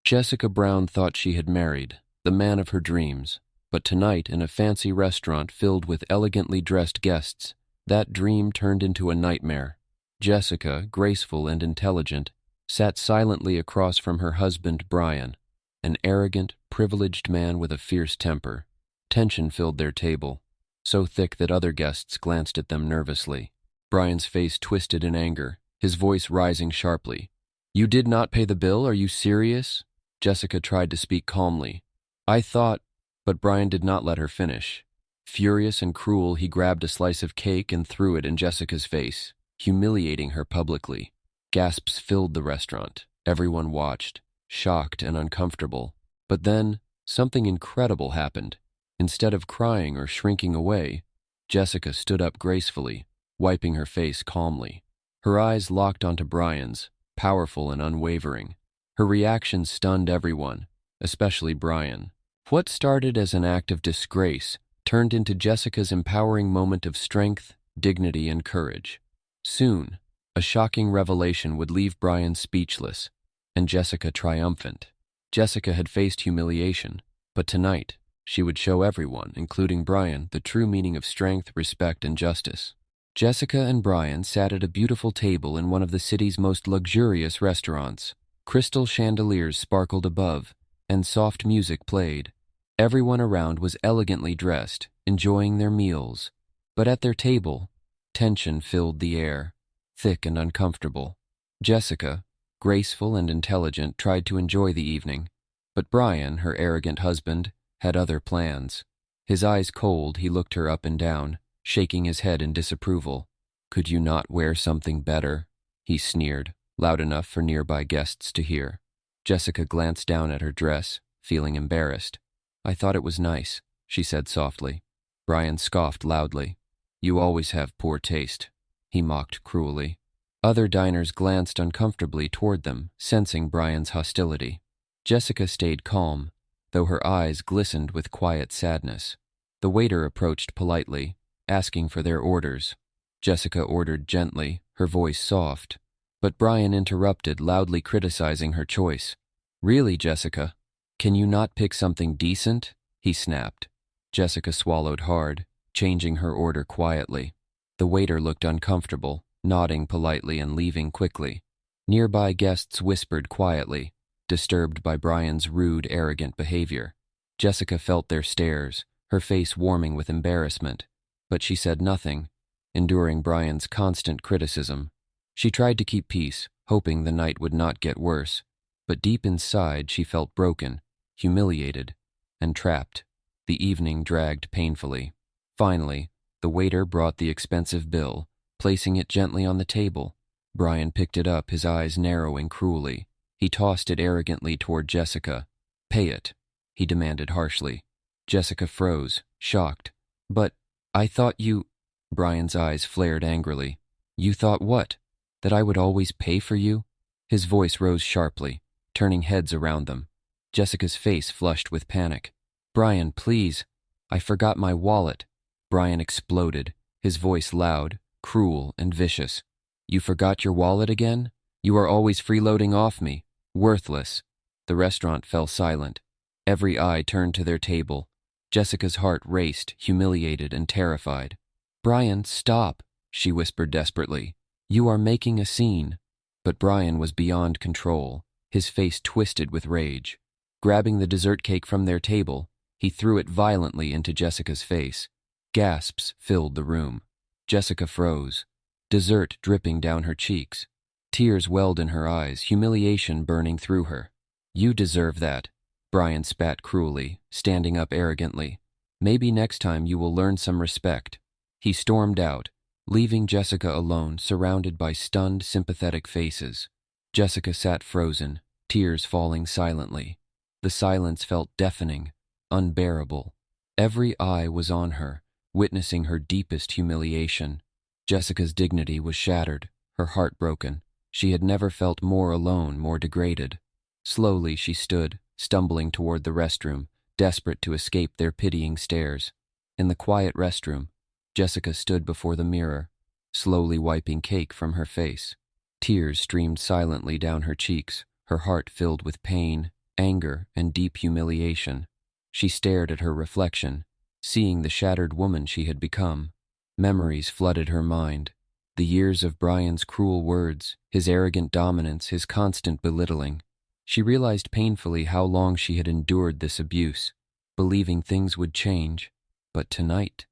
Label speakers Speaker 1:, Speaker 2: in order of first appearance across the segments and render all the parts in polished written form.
Speaker 1: Jessica Brown thought she had married the man of her dreams, but tonight in a fancy restaurant filled with elegantly dressed guests, that dream turned into a nightmare. Jessica, graceful and intelligent, sat silently across from her husband Brian, an arrogant, privileged man with a fierce temper. Tension filled their table, so thick that other guests glanced at them nervously. Brian's face twisted in anger, his voice rising sharply. "You did not pay the bill? Are you serious?" Jessica tried to speak calmly. "I thought—" But Brian did not let her finish. Furious and cruel, he grabbed a slice of cake and threw it in Jessica's face, humiliating her publicly. Gasps filled the restaurant. Everyone watched, shocked and uncomfortable. But then, something incredible happened. Instead of crying or shrinking away, Jessica stood up gracefully, wiping her face calmly. Her eyes locked onto Brian's, powerful and unwavering. Her reaction stunned everyone, especially Brian. What started as an act of disgrace turned into Jessica's empowering moment of strength, dignity, and courage. Soon, a shocking revelation would leave Brian speechless, and Jessica triumphant. Jessica had faced humiliation, but tonight, she would show everyone, including Brian, the true meaning of strength, respect, and justice. Jessica and Brian sat at a beautiful table in one of the city's most luxurious restaurants. Crystal chandeliers sparkled above, and soft music played. Everyone around was elegantly dressed, enjoying their meals. But at their table, tension filled the air, thick and uncomfortable. Jessica, graceful and intelligent, tried to enjoy the evening, but Brian, her arrogant husband, had other plans. His eyes cold, he looked her up and down, shaking his head in disapproval. "Could you not wear something better?" he sneered, loud enough for nearby guests to hear. Jessica glanced down at her dress, feeling embarrassed. "I thought it was nice," she said softly. Brian scoffed loudly. "You always have poor taste," he mocked cruelly. Other diners glanced uncomfortably toward them, sensing Brian's hostility. Jessica stayed calm, though her eyes glistened with quiet sadness. The waiter approached politely, asking for their orders. Jessica ordered gently, her voice soft, but Brian interrupted, loudly criticizing her choice. "Really, Jessica? Can you not pick something decent?" he snapped. Jessica swallowed hard, changing her order quietly. The waiter looked uncomfortable, nodding politely and leaving quickly. Nearby guests whispered quietly, disturbed by Brian's rude, arrogant behavior. Jessica felt their stares, her face warming with embarrassment, but she said nothing, enduring Brian's constant criticism. She tried to keep peace, hoping the night would not get worse, but deep inside she felt broken, humiliated, and trapped. The evening dragged painfully. Finally, the waiter brought the expensive bill, placing it gently on the table. Brian picked it up, his eyes narrowing cruelly. He tossed it arrogantly toward Jessica. "Pay it," he demanded harshly. Jessica froze, shocked. "But I thought you—" Brian's eyes flared angrily. "You thought what? That I would always pay for you?" His voice rose sharply, turning heads around them. Jessica's face flushed with panic. "Brian, please. I forgot my wallet." Brian exploded, his voice loud, cruel, and vicious. "You forgot your wallet again? You are always freeloading off me. Worthless." The restaurant fell silent. Every eye turned to their table. Jessica's heart raced, humiliated and terrified. "Brian, stop," she whispered desperately. "You are making a scene." But Brian was beyond control, his face twisted with rage. Grabbing the dessert cake from their table, he threw it violently into Jessica's face. Gasps filled the room. Jessica froze, dessert dripping down her cheeks. Tears welled in her eyes, humiliation burning through her. "You deserve that," Brian spat cruelly, standing up arrogantly. "Maybe next time you will learn some respect." He stormed out, leaving Jessica alone, surrounded by stunned, sympathetic faces. Jessica sat frozen, tears falling silently. The silence felt deafening, unbearable. Every eye was on her, witnessing her deepest humiliation. Jessica's dignity was shattered, her heart broken. She had never felt more alone, more degraded. Slowly she stood, stumbling toward the restroom, desperate to escape their pitying stares. In the quiet restroom, Jessica stood before the mirror, slowly wiping cake from her face. Tears streamed silently down her cheeks, her heart filled with pain, anger, and deep humiliation. She stared at her reflection, seeing the shattered woman she had become. Memories flooded her mind. The years of Brian's cruel words, his arrogant dominance, his constant belittling. She realized painfully how long she had endured this abuse, believing things would change. But tonight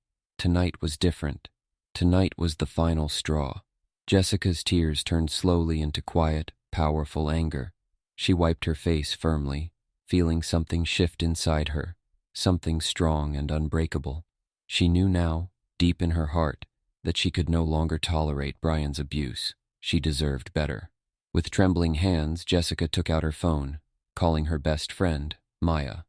Speaker 1: was different. Tonight was the final straw. Jessica's tears turned slowly into quiet, powerful anger. She wiped her face firmly, feeling something shift inside her, something strong and unbreakable. She knew now, deep in her heart, that she could no longer tolerate Brian's abuse. She deserved better. With trembling hands, Jessica took out her phone, calling her best friend, Maya.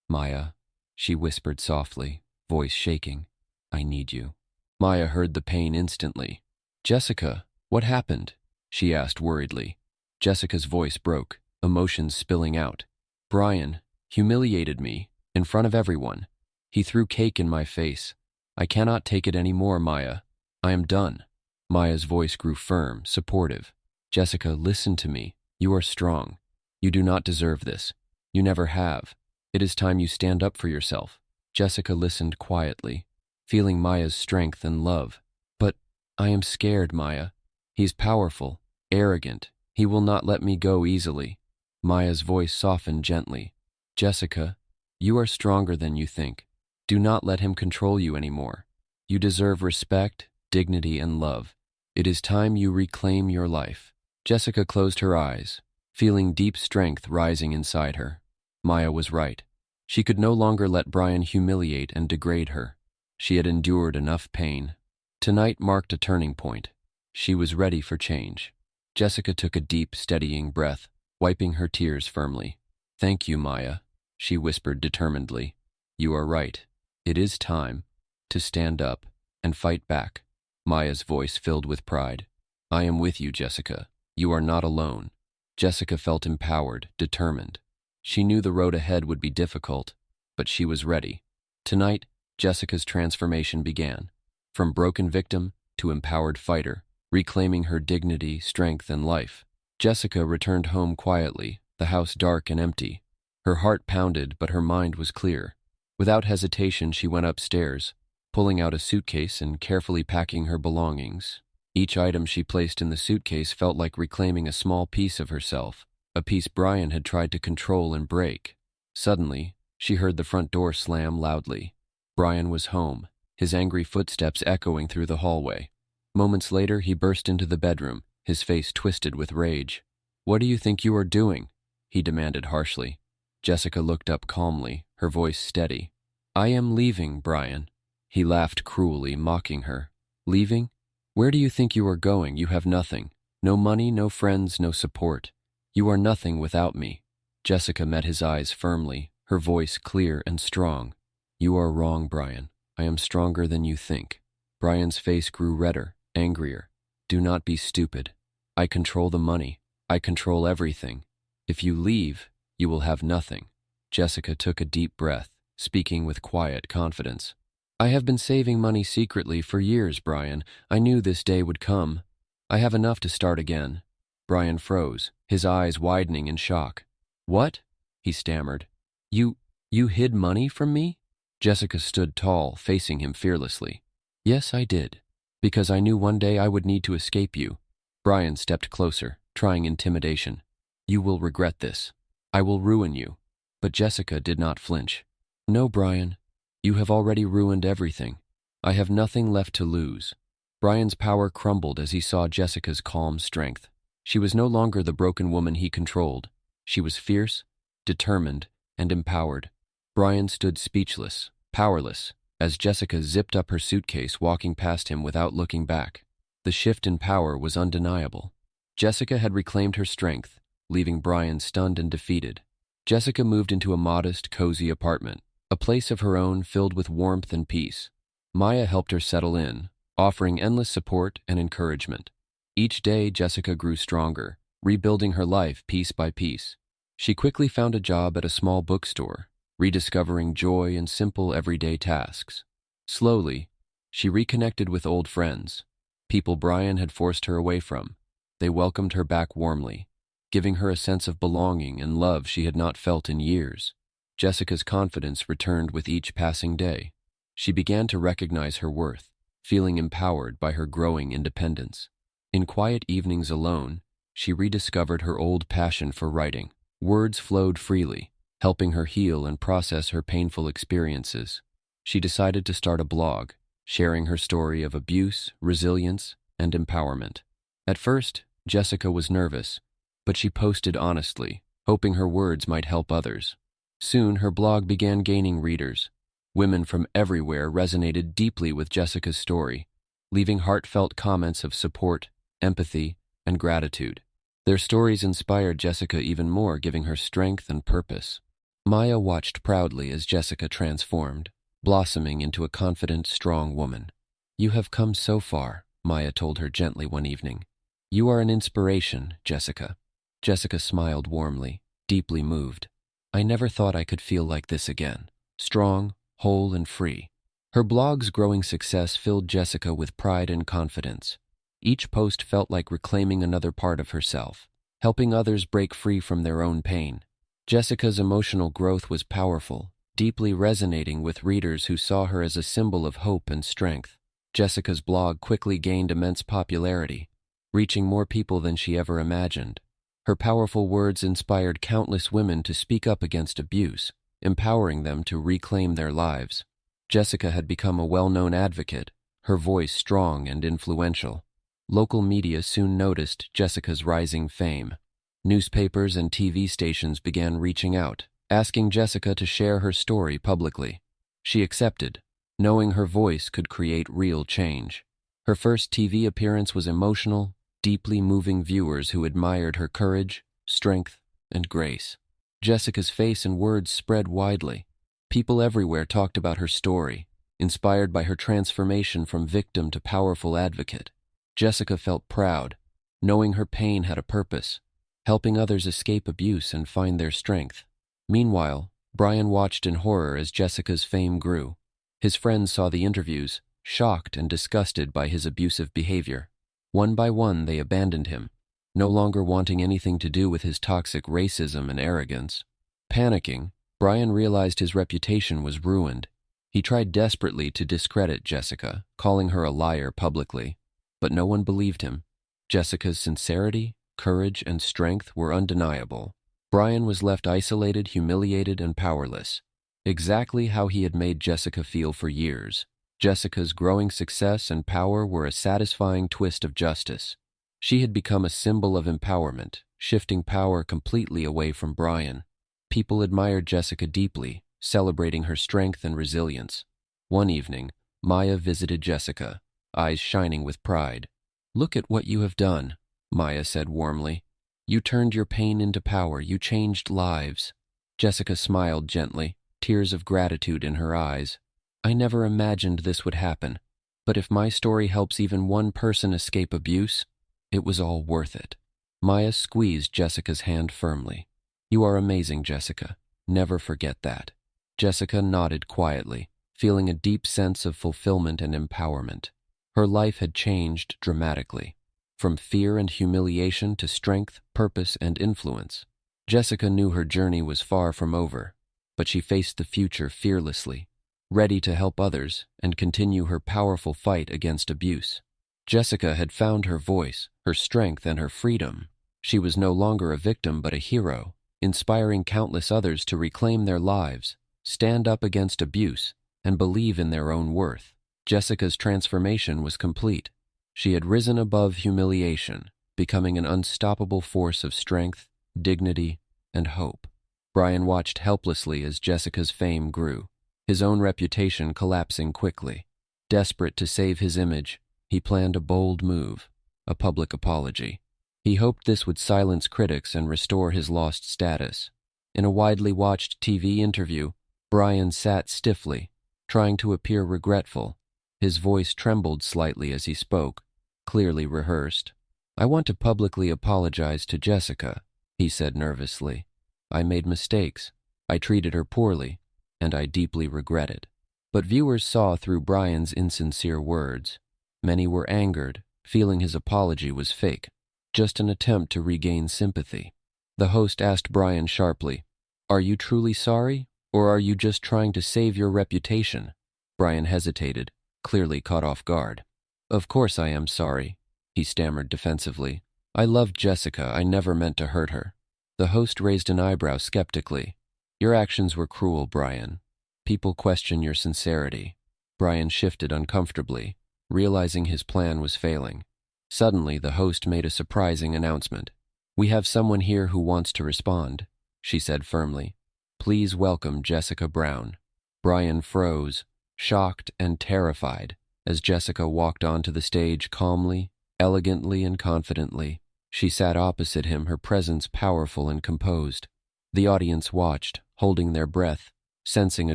Speaker 1: Maya, she whispered softly, voice shaking. I need you. Maya heard the pain instantly. Jessica, what happened? She asked worriedly. Jessica's voice broke, emotions spilling out. Brian humiliated me in front of everyone. He threw cake in my face. I cannot take it anymore, Maya. I am done. Maya's voice grew firm, supportive. Jessica, listen to me. You are strong. You do not deserve this. You never have. It is time you stand up for yourself. Jessica listened quietly, feeling Maya's strength and love. But I am scared, Maya. He's powerful, arrogant. He will not let me go easily. Maya's voice softened gently. Jessica, you are stronger than you think. Do not let him control you anymore. You deserve respect, dignity, and love. It is time you reclaim your life. Jessica closed her eyes, feeling deep strength rising inside her. Maya was right. She could no longer let Brian humiliate and degrade her. She had endured enough pain. Tonight marked a turning point. She was ready for change. Jessica took a deep, steadying breath, wiping her tears firmly. Thank you, Maya, she whispered determinedly. You are right. It is time to stand up and fight back. Maya's voice filled with pride. I am with you, Jessica. You are not alone. Jessica felt empowered, determined. She knew the road ahead would be difficult, but she was ready. Tonight, Jessica's transformation began. From broken victim to empowered fighter, reclaiming her dignity, strength, and life. Jessica returned home quietly, the house dark and empty. Her heart pounded, but her mind was clear. Without hesitation, she went upstairs, pulling out a suitcase and carefully packing her belongings. Each item she placed in the suitcase felt like reclaiming a small piece of herself, a piece Brian had tried to control and break. Suddenly, she heard the front door slam loudly. Brian was home, his angry footsteps echoing through the hallway. Moments later, he burst into the bedroom, his face twisted with rage. What do you think you are doing? He demanded harshly. Jessica looked up calmly, her voice steady. I am leaving, Brian. He laughed cruelly, mocking her. Leaving? Where do you think you are going? You have nothing. No money, no friends, no support. You are nothing without me. Jessica met his eyes firmly, her voice clear and strong. You are wrong, Brian. I am stronger than you think. Brian's face grew redder, angrier. Do not be stupid. I control the money. I control everything. If you leave, you will have nothing. Jessica took a deep breath, speaking with quiet confidence. I have been saving money secretly for years, Brian. I knew this day would come. I have enough to start again. Brian froze, his eyes widening in shock. What? He stammered. You hid money from me? Jessica stood tall, facing him fearlessly. Yes, I did. Because I knew one day I would need to escape you. Brian stepped closer, trying intimidation. You will regret this. I will ruin you. But Jessica did not flinch. No, Brian. You have already ruined everything. I have nothing left to lose. Brian's power crumbled as he saw Jessica's calm strength. She was no longer the broken woman he controlled. She was fierce, determined, and empowered. Brian stood speechless, powerless, as Jessica zipped up her suitcase, walking past him without looking back. The shift in power was undeniable. Jessica had reclaimed her strength, leaving Brian stunned and defeated. Jessica moved into a modest, cozy apartment, a place of her own filled with warmth and peace. Maya helped her settle in, offering endless support and encouragement. Each day, Jessica grew stronger, rebuilding her life piece by piece. She quickly found a job at a small bookstore, rediscovering joy in simple everyday tasks. Slowly, she reconnected with old friends, people Brian had forced her away from. They welcomed her back warmly. giving her a sense of belonging and love she had not felt in years. Jessica's confidence returned with each passing day. She began to recognize her worth, feeling empowered by her growing independence. In quiet evenings alone, she rediscovered her old passion for writing. Words flowed freely, helping her heal and process her painful experiences. She decided to start a blog, sharing her story of abuse, resilience, and empowerment. At first, Jessica was nervous, but she posted honestly, hoping her words might help others. Soon, her blog began gaining readers. Women from everywhere resonated deeply with Jessica's story, leaving heartfelt comments of support, empathy, and gratitude. Their stories inspired Jessica even more, giving her strength and purpose. Maya watched proudly as Jessica transformed, blossoming into a confident, strong woman. "You have come so far," Maya told her gently one evening. "You are an inspiration, Jessica." Jessica smiled warmly, deeply moved. "I never thought I could feel like this again. Strong, whole, and free." Her blog's growing success filled Jessica with pride and confidence. Each post felt like reclaiming another part of herself, helping others break free from their own pain. Jessica's emotional growth was powerful, deeply resonating with readers who saw her as a symbol of hope and strength. Jessica's blog quickly gained immense popularity, reaching more people than she ever imagined. Her powerful words inspired countless women to speak up against abuse, empowering them to reclaim their lives. Jessica had become a well-known advocate, her voice strong and influential. Local media soon noticed Jessica's rising fame. Newspapers and TV stations began reaching out, asking Jessica to share her story publicly. She accepted, knowing her voice could create real change. Her first TV appearance was emotional, deeply moving viewers who admired her courage, strength, and grace. Jessica's face and words spread widely. People everywhere talked about her story, inspired by her transformation from victim to powerful advocate. Jessica felt proud, knowing her pain had a purpose, helping others escape abuse and find their strength. Meanwhile, Brian watched in horror as Jessica's fame grew. His friends saw the interviews, shocked and disgusted by his abusive behavior. One by one, they abandoned him, no longer wanting anything to do with his toxic racism and arrogance. Panicking, Brian realized his reputation was ruined. He tried desperately to discredit Jessica, calling her a liar publicly, but no one believed him. Jessica's sincerity, courage, and strength were undeniable. Brian was left isolated, humiliated, and powerless, exactly how he had made Jessica feel for years. Jessica's growing success and power were a satisfying twist of justice. She had become a symbol of empowerment, shifting power completely away from Brian. People admired Jessica deeply, celebrating her strength and resilience. One evening, Maya visited Jessica, eyes shining with pride. "Look at what you have done," Maya said warmly. "You turned your pain into power. You changed lives." Jessica smiled gently, tears of gratitude in her eyes. "I never imagined this would happen, but if my story helps even one person escape abuse, it was all worth it." Maya squeezed Jessica's hand firmly. "You are amazing, Jessica. Never forget that." Jessica nodded quietly, feeling a deep sense of fulfillment and empowerment. Her life had changed dramatically, from fear and humiliation to strength, purpose, and influence. Jessica knew her journey was far from over, but she faced the future fearlessly, ready to help others and continue her powerful fight against abuse. Jessica had found her voice, her strength, and her freedom. She was no longer a victim but a hero, inspiring countless others to reclaim their lives, stand up against abuse, and believe in their own worth. Jessica's transformation was complete. She had risen above humiliation, becoming an unstoppable force of strength, dignity, and hope. Brian watched helplessly as Jessica's fame grew, his own reputation collapsing quickly. Desperate to save his image, he planned a bold move, a public apology. He hoped this would silence critics and restore his lost status. In a widely watched TV interview, Brian sat stiffly, trying to appear regretful. His voice trembled slightly as he spoke, clearly rehearsed. "I want to publicly apologize to Jessica," he said nervously. "I made mistakes. I treated her poorly, and I deeply regret it." But viewers saw through Brian's insincere words. Many were angered, feeling his apology was fake, just an attempt to regain sympathy. The host asked Brian sharply, "Are you truly sorry, or are you just trying to save your reputation?" Brian hesitated, clearly caught off guard. "Of course I am sorry," he stammered defensively. "I loved Jessica. I never meant to hurt her." The host raised an eyebrow skeptically. "Your actions were cruel, Brian. People question your sincerity." Brian shifted uncomfortably, realizing his plan was failing. Suddenly, the host made a surprising announcement. "We have someone here who wants to respond," she said firmly. "Please welcome Jessica Brown." Brian froze, shocked and terrified, as Jessica walked onto the stage calmly, elegantly, and confidently. She sat opposite him, her presence powerful and composed. The audience watched, holding their breath, sensing a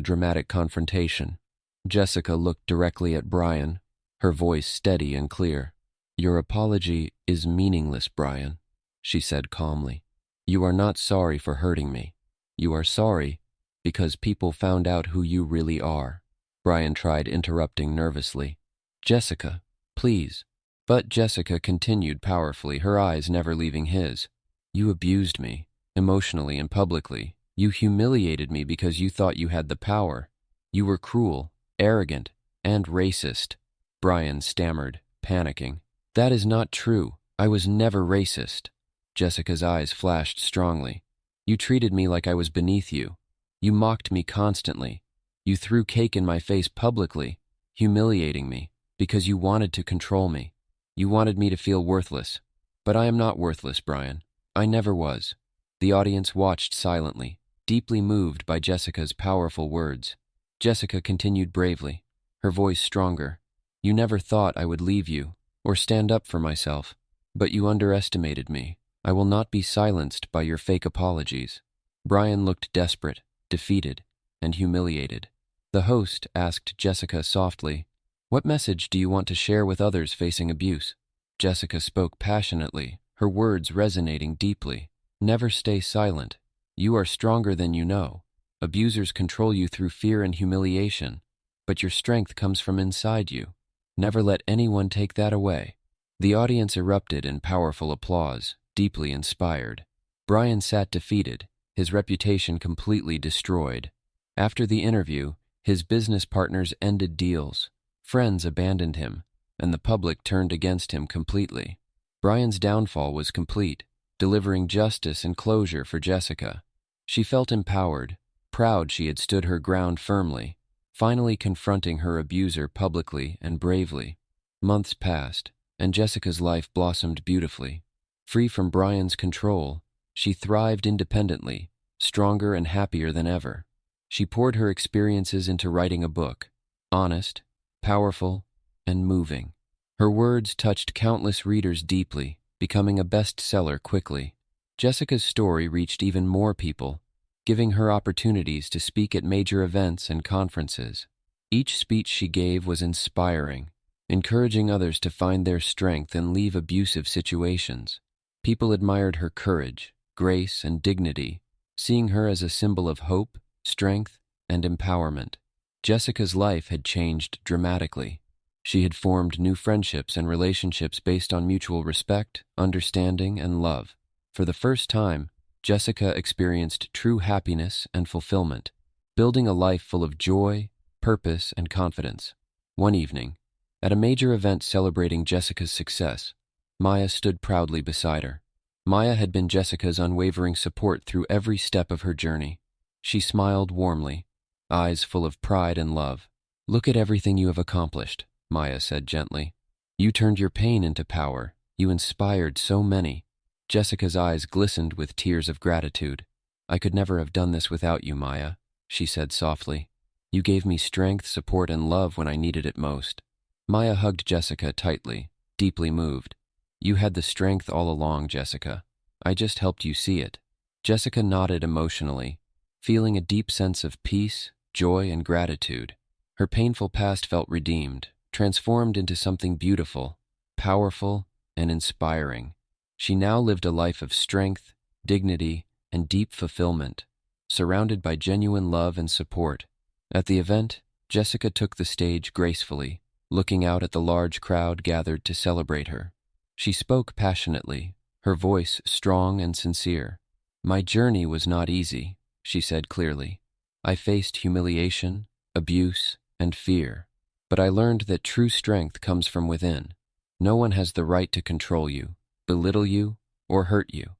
Speaker 1: dramatic confrontation. Jessica looked directly at Brian, her voice steady and clear. "Your apology is meaningless, Brian," she said calmly. "You are not sorry for hurting me. You are sorry because people found out who you really are." Brian tried interrupting nervously. "Jessica, please." But Jessica continued powerfully, her eyes never leaving his. "You abused me, emotionally and publicly. You humiliated me because you thought you had the power. You were cruel, arrogant, and racist." Brian stammered, panicking. "That is not true. I was never racist." Jessica's eyes flashed strongly. "You treated me like I was beneath you. You mocked me constantly. You threw cake in my face publicly, humiliating me, because you wanted to control me. You wanted me to feel worthless. But I am not worthless, Brian. I never was." The audience watched silently, deeply moved by Jessica's powerful words. Jessica continued bravely, her voice stronger. "You never thought I would leave you, or stand up for myself. But you underestimated me. I will not be silenced by your fake apologies." Brian looked desperate, defeated, and humiliated. The host asked Jessica softly, "What message do you want to share with others facing abuse?" Jessica spoke passionately, her words resonating deeply. "Never stay silent. You are stronger than you know. Abusers control you through fear and humiliation, but your strength comes from inside you. Never let anyone take that away." The audience erupted in powerful applause, deeply inspired. Brian sat defeated, his reputation completely destroyed. After the interview, his business partners ended deals, friends abandoned him, and the public turned against him completely. Brian's downfall was complete, delivering justice and closure for Jessica. She felt empowered, proud she had stood her ground firmly, finally confronting her abuser publicly and bravely. Months passed, and Jessica's life blossomed beautifully. Free from Brian's control, she thrived independently, stronger and happier than ever. She poured her experiences into writing a book, honest, powerful, and moving. Her words touched countless readers deeply, becoming a bestseller quickly. Jessica's story reached even more people, giving her opportunities to speak at major events and conferences. Each speech she gave was inspiring, encouraging others to find their strength and leave abusive situations. People admired her courage, grace, and dignity, seeing her as a symbol of hope, strength, and empowerment. Jessica's life had changed dramatically. She had formed new friendships and relationships based on mutual respect, understanding, and love. For the first time, Jessica experienced true happiness and fulfillment, building a life full of joy, purpose, and confidence. One evening, at a major event celebrating Jessica's success, Maya stood proudly beside her. Maya had been Jessica's unwavering support through every step of her journey. She smiled warmly, eyes full of pride and love. "Look at everything you have accomplished," Maya said gently. "You turned your pain into power. You inspired so many." Jessica's eyes glistened with tears of gratitude. "I could never have done this without you, Maya," she said softly. "You gave me strength, support, and love when I needed it most." Maya hugged Jessica tightly, deeply moved. "You had the strength all along, Jessica. I just helped you see it." Jessica nodded emotionally, feeling a deep sense of peace, joy, and gratitude. Her painful past felt redeemed, transformed into something beautiful, powerful, and inspiring. She now lived a life of strength, dignity, and deep fulfillment, surrounded by genuine love and support. At the event, Jessica took the stage gracefully, looking out at the large crowd gathered to celebrate her. She spoke passionately, her voice strong and sincere. My journey was not easy, she said clearly. I faced humiliation, abuse, and fear, but I learned that true strength comes from within. No one has the right to control you, belittle you, or hurt you.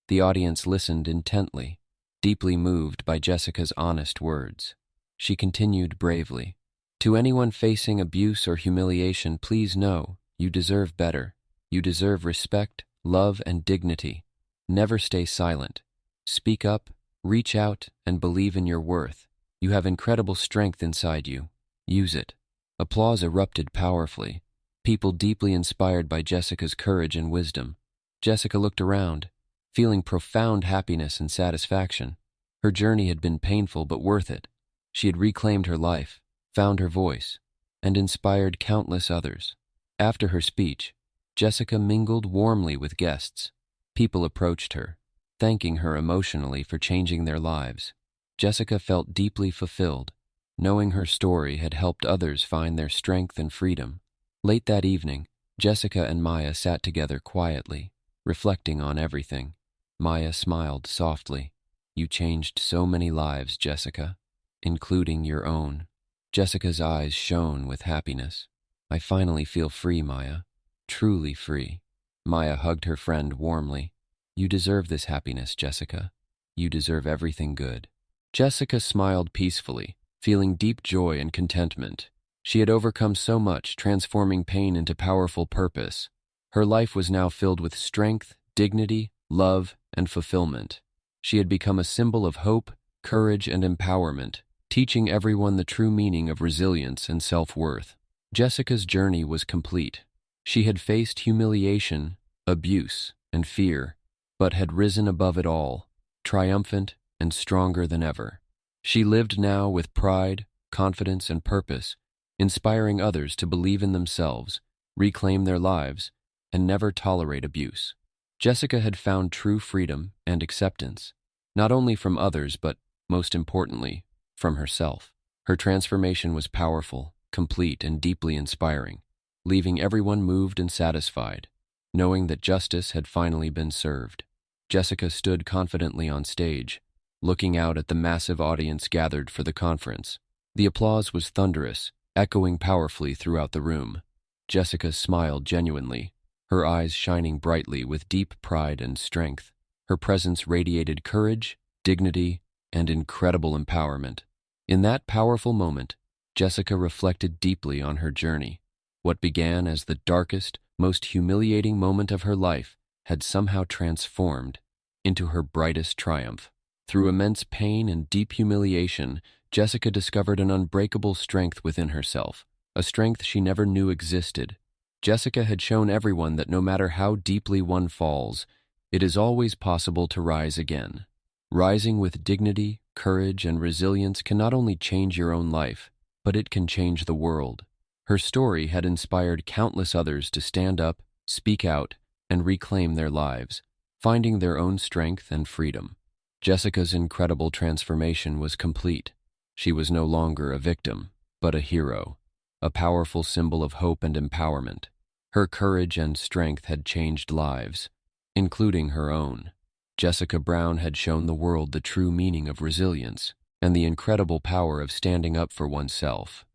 Speaker 1: The audience listened intently, deeply moved by Jessica's honest words. She continued bravely. To anyone facing abuse or humiliation, please know you deserve better. You deserve respect, love, and dignity. Never stay silent. Speak up, reach out, and believe in your worth. You have incredible strength inside you. Use it. Applause erupted powerfully. People deeply inspired by Jessica's courage and wisdom. Jessica looked around, feeling profound happiness and satisfaction. Her journey had been painful but worth it. She had reclaimed her life, found her voice, and inspired countless others. After her speech, Jessica mingled warmly with guests. People approached her, thanking her emotionally for changing their lives. Jessica felt deeply fulfilled, knowing her story had helped others find their strength and freedom. Late that evening, Jessica and Maya sat together quietly, reflecting on everything. Maya smiled softly. You changed so many lives, Jessica, including your own. Jessica's eyes shone with happiness. I finally feel free, Maya. Truly free. Maya hugged her friend warmly. You deserve this happiness, Jessica. You deserve everything good. Jessica smiled peacefully, feeling deep joy and contentment. She had overcome so much, transforming pain into powerful purpose. Her life was now filled with strength, dignity, love, and fulfillment. She had become a symbol of hope, courage, and empowerment, teaching everyone the true meaning of resilience and self-worth. Jessica's journey was complete. She had faced humiliation, abuse, and fear, but had risen above it all, triumphant and stronger than ever. She lived now with pride, confidence, and purpose, inspiring others to believe in themselves, reclaim their lives, and never tolerate abuse. Jessica had found true freedom and acceptance, not only from others but, most importantly, from herself. Her transformation was powerful, complete, and deeply inspiring, leaving everyone moved and satisfied, knowing that justice had finally been served. Jessica stood confidently on stage, looking out at the massive audience gathered for the conference. The applause was thunderous, echoing powerfully throughout the room. Jessica smiled genuinely, her eyes shining brightly with deep pride and strength. Her presence radiated courage, dignity, and incredible empowerment. In that powerful moment, Jessica reflected deeply on her journey. What began as the darkest, most humiliating moment of her life had somehow transformed into her brightest triumph. Through immense pain and deep humiliation, Jessica discovered an unbreakable strength within herself, a strength she never knew existed. Jessica had shown everyone that no matter how deeply one falls, it is always possible to rise again. Rising with dignity, courage, and resilience can not only change your own life, but it can change the world. Her story had inspired countless others to stand up, speak out, and reclaim their lives, finding their own strength and freedom. Jessica's incredible transformation was complete. She was no longer a victim, but a hero, a powerful symbol of hope and empowerment. Her courage and strength had changed lives, including her own. Jessica Brown had shown the world the true meaning of resilience and the incredible power of standing up for oneself.